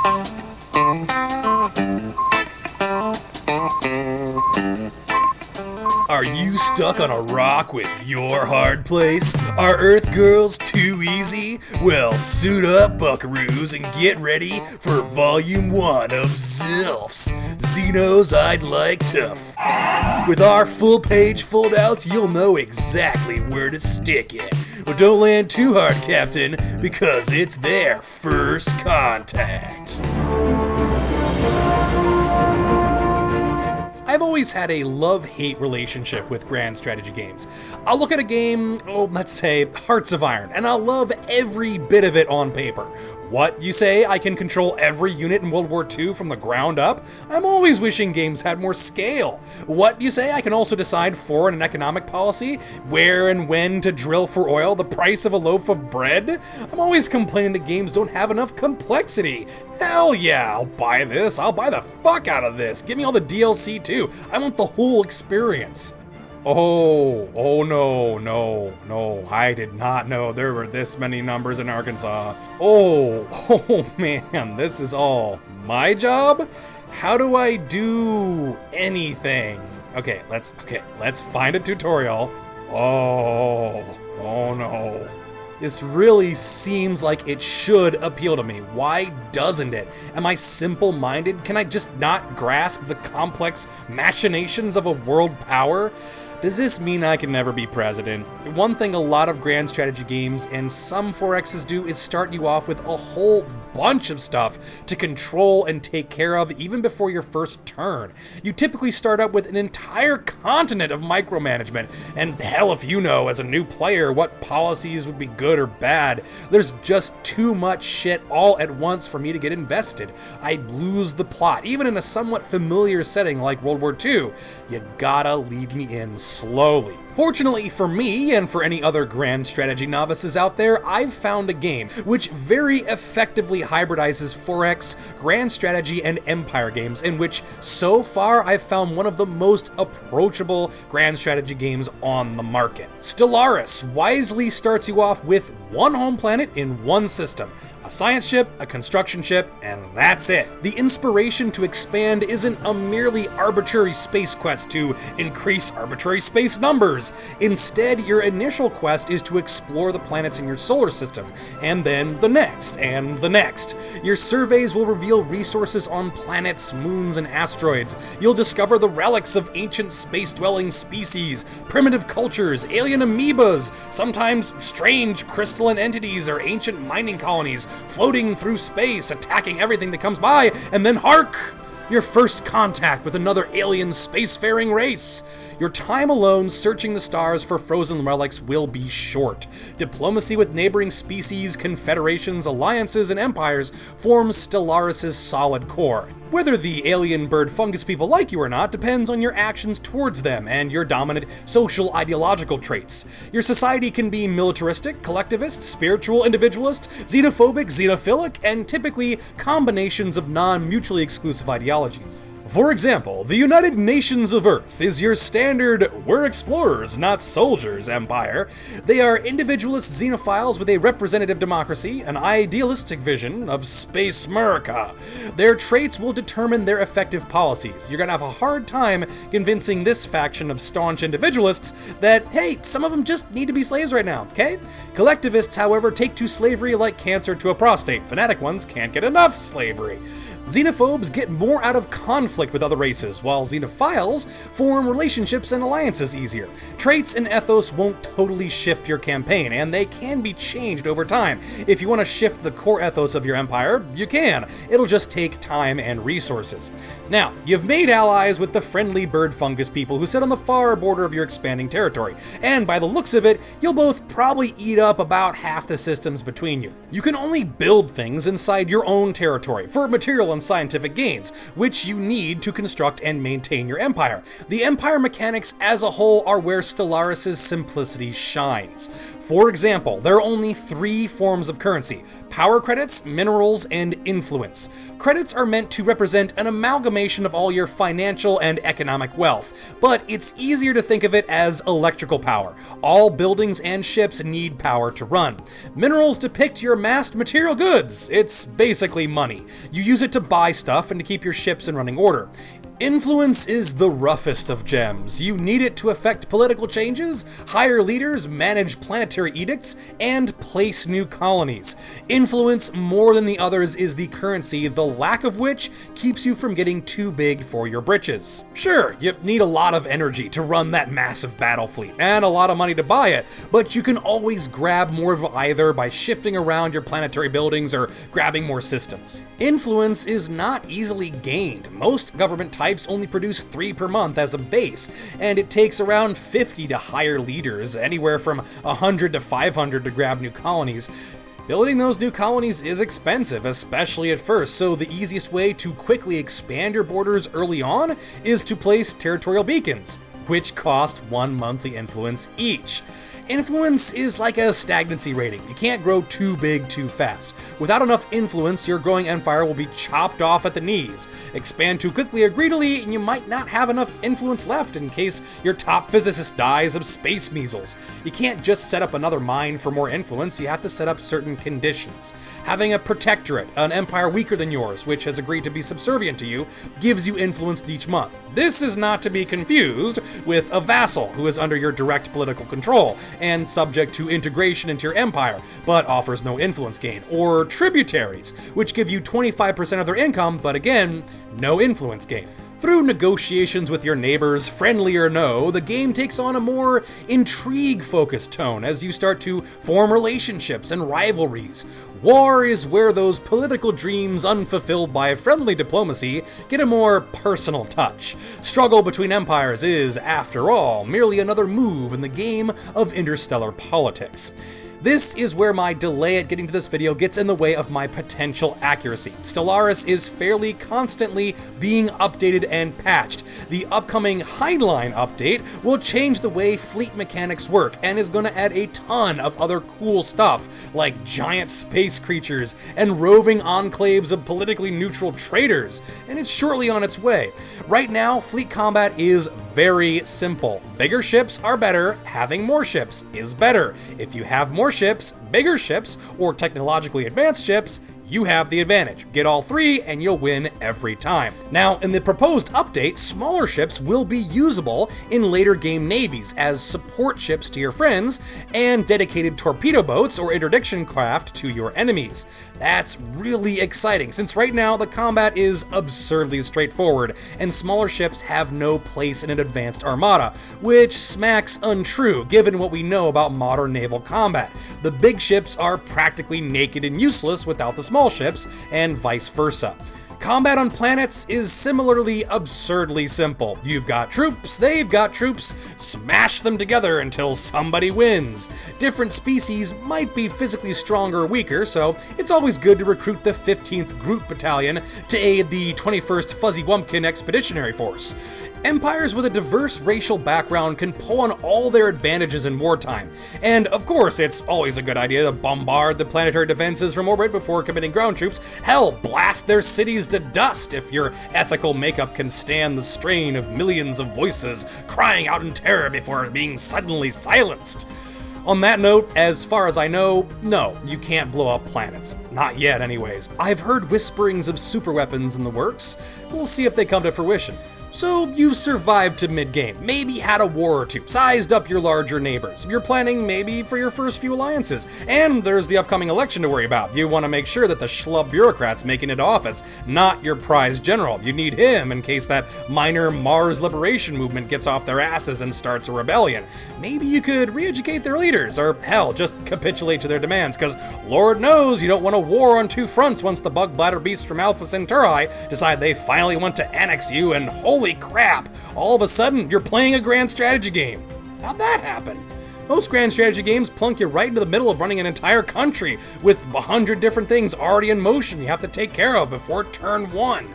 Are you stuck on a rock with your hard place? Are Earth girls too easy? Well, suit up, buckaroos, and get ready for Volume 1 of Zilfs, Xenos I'd Like to With our full-page foldouts, you'll know exactly where to stick it. But don't land too hard, Captain, because it's their first contact. I've always had a love-hate relationship with grand strategy games. I'll look at a game, let's say Hearts of Iron, and I'll love every bit of it on paper. What, you say? I can control every unit in World War II from the ground up? I'm always wishing games had more scale. What, you say? I can also decide foreign and economic policy, where and when to drill for oil, the price of a loaf of bread? I'm always complaining that games don't have enough complexity. Hell yeah, I'll buy this. I'll buy the fuck out of this. Give me all the DLC too. I want the whole experience. Oh no, I did not know there were this many numbers in Arkansas. Oh man, this is all my job? How do I do anything? Okay, let's find a tutorial. Oh no. This really seems like it should appeal to me. Why doesn't it? Am I simple-minded? Can I just not grasp the complex machinations of a world power? Does this mean I can never be president? One thing a lot of grand strategy games and some 4Xs do is start you off with a whole bunch of stuff to control and take care of even before your first turn. You typically start up with an entire continent of micromanagement, and hell if you know as a new player what policies would be good or bad. There's just too much shit all at once for me to get invested. I'd lose the plot, even in a somewhat familiar setting like World War II. You gotta lead me in slowly. Fortunately for me, and for any other grand strategy novices out there, I've found a game which very effectively hybridizes 4X, grand strategy, and empire games, in which so far I've found one of the most approachable grand strategy games on the market. Stellaris wisely starts you off with one home planet in one system, a science ship, a construction ship, and that's it. The inspiration to expand isn't a merely arbitrary space quest to increase arbitrary space numbers. Instead, your initial quest is to explore the planets in your solar system, and then the next, and the next. Your surveys will reveal resources on planets, moons, and asteroids. You'll discover the relics of ancient space-dwelling species, primitive cultures, alien amoebas, sometimes strange crystalline entities or ancient mining colonies floating through space, attacking everything that comes by, and then hark! Your first contact with another alien spacefaring race. Your time alone searching the stars for frozen relics will be short. Diplomacy with neighboring species, confederations, alliances, and empires forms Stellaris' solid core. Whether the alien bird fungus people like you or not depends on your actions towards them and your dominant social ideological traits. Your society can be militaristic, collectivist, spiritual, individualist, xenophobic, xenophilic, and typically combinations of non-mutually exclusive ideologies. For example, the United Nations of Earth is your standard "we're explorers, not soldiers" empire. They are individualist xenophiles with a representative democracy, an idealistic vision of Space America. Their traits will determine their effective policies. You're gonna have a hard time convincing this faction of staunch individualists that, hey, some of them just need to be slaves right now, okay? Collectivists, however, take to slavery like cancer to a prostate. Fanatic ones can't get enough slavery. Xenophobes get more out of conflict with other races, while xenophiles form relationships and alliances easier. Traits and ethos won't totally shift your campaign, and they can be changed over time. If you want to shift the core ethos of your empire, you can. It'll just take time and resources. Now, you've made allies with the friendly bird fungus people who sit on the far border of your expanding territory, and by the looks of it, you'll both probably eat up about half the systems between you. You can only build things inside your own territory for material and scientific gains, which you need to construct and maintain your empire. The empire mechanics as a whole are where Stellaris' simplicity shines. For example, there are only 3 forms of currency: power credits, minerals, and influence. Credits are meant to represent an amalgamation of all your financial and economic wealth, but it's easier to think of it as electrical power. All buildings and ships need power to run. Minerals depict your amassed material goods. It's basically money. You use it to buy stuff and to keep your ships in running order. Influence is the roughest of gems. You need it to affect political changes, hire leaders, manage planetary edicts, and place new colonies. Influence, more than the others, is the currency, the lack of which keeps you from getting too big for your britches. Sure, you need a lot of energy to run that massive battle fleet, and a lot of money to buy it, but you can always grab more of either by shifting around your planetary buildings or grabbing more systems. Influence is not easily gained. Most government types only produce 3 per month as a base, and it takes around 50 to hire leaders, anywhere from 100 to 500 to grab new colonies. Building those new colonies is expensive, especially at first, so the easiest way to quickly expand your borders early on is to place territorial beacons, which cost 1 monthly influence each. Influence is like a stagnancy rating. You can't grow too big too fast. Without enough influence, your growing empire will be chopped off at the knees. Expand too quickly or greedily, and you might not have enough influence left in case your top physicist dies of space measles. You can't just set up another mine for more influence, you have to set up certain conditions. Having a protectorate, an empire weaker than yours, which has agreed to be subservient to you, gives you influence each month. This is not to be confused with a vassal who is under your direct political control and subject to integration into your empire, but offers no influence gain, or tributaries, which give you 25% of their income, but again, no influence gain. Through negotiations with your neighbors, friendly or no, the game takes on a more intrigue-focused tone as you start to form relationships and rivalries. War is where those political dreams unfulfilled by friendly diplomacy get a more personal touch. Struggle between empires is, after all, merely another move in the game of interstellar politics. This is where my delay at getting to this video gets in the way of my potential accuracy. Stellaris is fairly constantly being updated and patched. The upcoming Heinlein update will change the way fleet mechanics work and is going to add a ton of other cool stuff, like giant space creatures and roving enclaves of politically neutral traders, and it's shortly on its way. Right now, fleet combat is very simple. Bigger ships are better, having more ships is better. If you have more ships, bigger ships, or technologically advanced ships, you have the advantage. Get all 3 and you'll win every time. Now, in the proposed update, smaller ships will be usable in later game navies as support ships to your friends and dedicated torpedo boats or interdiction craft to your enemies. That's really exciting, since right now the combat is absurdly straightforward and smaller ships have no place in an advanced armada, which smacks untrue given what we know about modern naval combat. The big ships are practically naked and useless without the small ships, and vice versa. Combat on planets is similarly absurdly simple. You've got troops, they've got troops, smash them together until somebody wins. Different species might be physically stronger or weaker, so it's always good to recruit the 15th Groot Battalion to aid the 21st Fuzzy Wumpkin Expeditionary Force. Empires with a diverse racial background can pull on all their advantages in wartime, and of course it's always a good idea to bombard the planetary defenses from orbit before committing ground troops. Hell, blast their cities to dust if your ethical makeup can stand the strain of millions of voices crying out in terror before being suddenly silenced. On that note, as far as I know, no, you can't blow up planets. Not yet anyways. I've heard whisperings of superweapons in the works. We'll see if they come to fruition. So you've survived to mid-game, maybe had a war or two, sized up your larger neighbors. You're planning maybe for your first few alliances, and there's the upcoming election to worry about. You want to make sure that the schlub bureaucrat's making it to office, not your prize general. You need him in case that minor Mars liberation movement gets off their asses and starts a rebellion. Maybe you could re-educate their leaders, or hell, just capitulate to their demands, because Lord knows you don't want a war on 2 fronts once the bug bladder beasts from Alpha Centauri decide they finally want to annex you, and holy crap, all of a sudden you're playing a grand strategy game. How'd that happen? Most grand strategy games plunk you right into the middle of running an entire country with 100 different things already in motion you have to take care of before turn 1.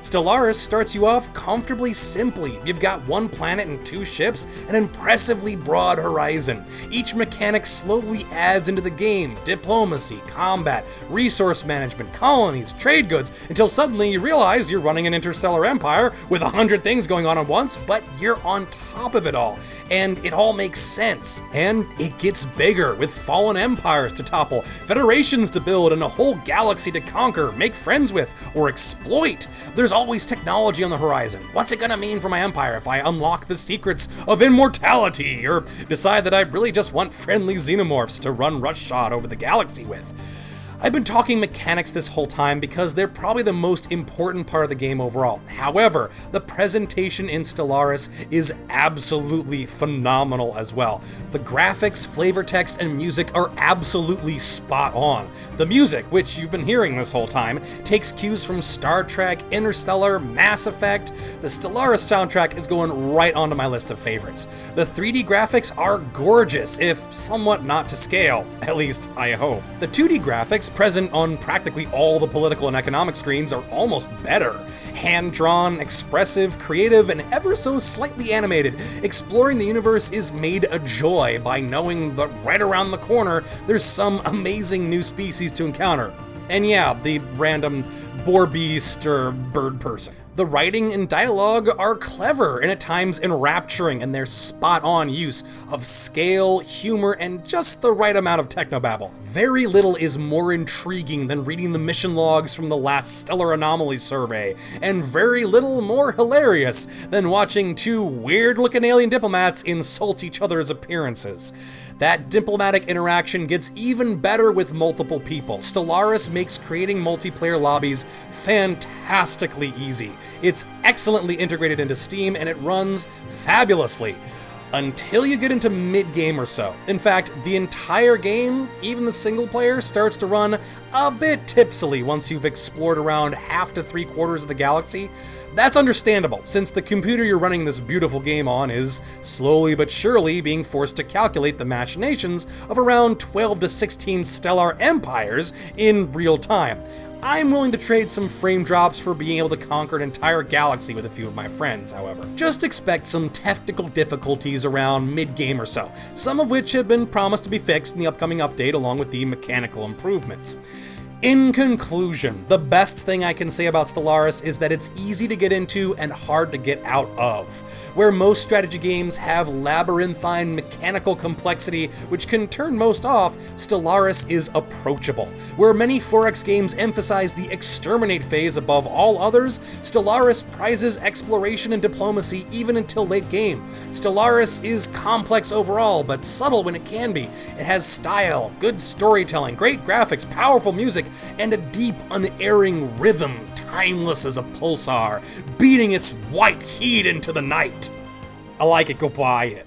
Stellaris starts you off comfortably simply. You've got one planet and 2 ships, an impressively broad horizon. Each mechanic slowly adds into the game: diplomacy, combat, resource management, colonies, trade goods, until suddenly you realize you're running an interstellar empire with 100 things going on at once, but you're on top of it all, and it all makes sense. And it gets bigger, with fallen empires to topple, federations to build, and a whole galaxy to conquer, make friends with, or exploit. There's always technology on the horizon. What's it gonna mean for my empire if I unlock the secrets of immortality, or decide that I really just want friendly xenomorphs to run rushshod over the galaxy with? I've been talking mechanics this whole time because they're probably the most important part of the game overall. However, the presentation in Stellaris is absolutely phenomenal as well. The graphics, flavor text, and music are absolutely spot on. The music, which you've been hearing this whole time, takes cues from Star Trek, Interstellar, Mass Effect. The Stellaris soundtrack is going right onto my list of favorites. The 3D graphics are gorgeous, if somewhat not to scale, at least I hope. The 2D graphics, present on practically all the political and economic screens, are almost better. Hand-drawn, expressive, creative, and ever so slightly animated, exploring the universe is made a joy by knowing that right around the corner there's some amazing new species to encounter. And yeah, the random boar beast or bird person. The writing and dialogue are clever and at times enrapturing in their spot-on use of scale, humor, and just the right amount of technobabble. Very little is more intriguing than reading the mission logs from the last Stellar Anomaly survey, and very little more hilarious than watching 2 weird-looking alien diplomats insult each other's appearances. That diplomatic interaction gets even better with multiple people. Stellaris makes creating multiplayer lobbies fantastically easy. It's excellently integrated into Steam, and it runs fabulously. Until you get into mid-game or so. In fact, the entire game, even the single player, starts to run a bit tipsily once you've explored around half to 3/4 of the galaxy. That's understandable, since the computer you're running this beautiful game on is slowly but surely being forced to calculate the machinations of around 12 to 16 stellar empires in real time. I'm willing to trade some frame drops for being able to conquer an entire galaxy with a few of my friends, however. Just expect some technical difficulties around mid-game or so, some of which have been promised to be fixed in the upcoming update along with the mechanical improvements. In conclusion, the best thing I can say about Stellaris is that it's easy to get into and hard to get out of. Where most strategy games have labyrinthine mechanical complexity which can turn most off, Stellaris is approachable. Where many 4X games emphasize the exterminate phase above all others, Stellaris prizes exploration and diplomacy even until late game. Stellaris is complex overall, but subtle when it can be. It has style, good storytelling, great graphics, powerful music, and a deep, unerring rhythm, timeless as a pulsar, beating its white heat into the night. I like it, go buy it.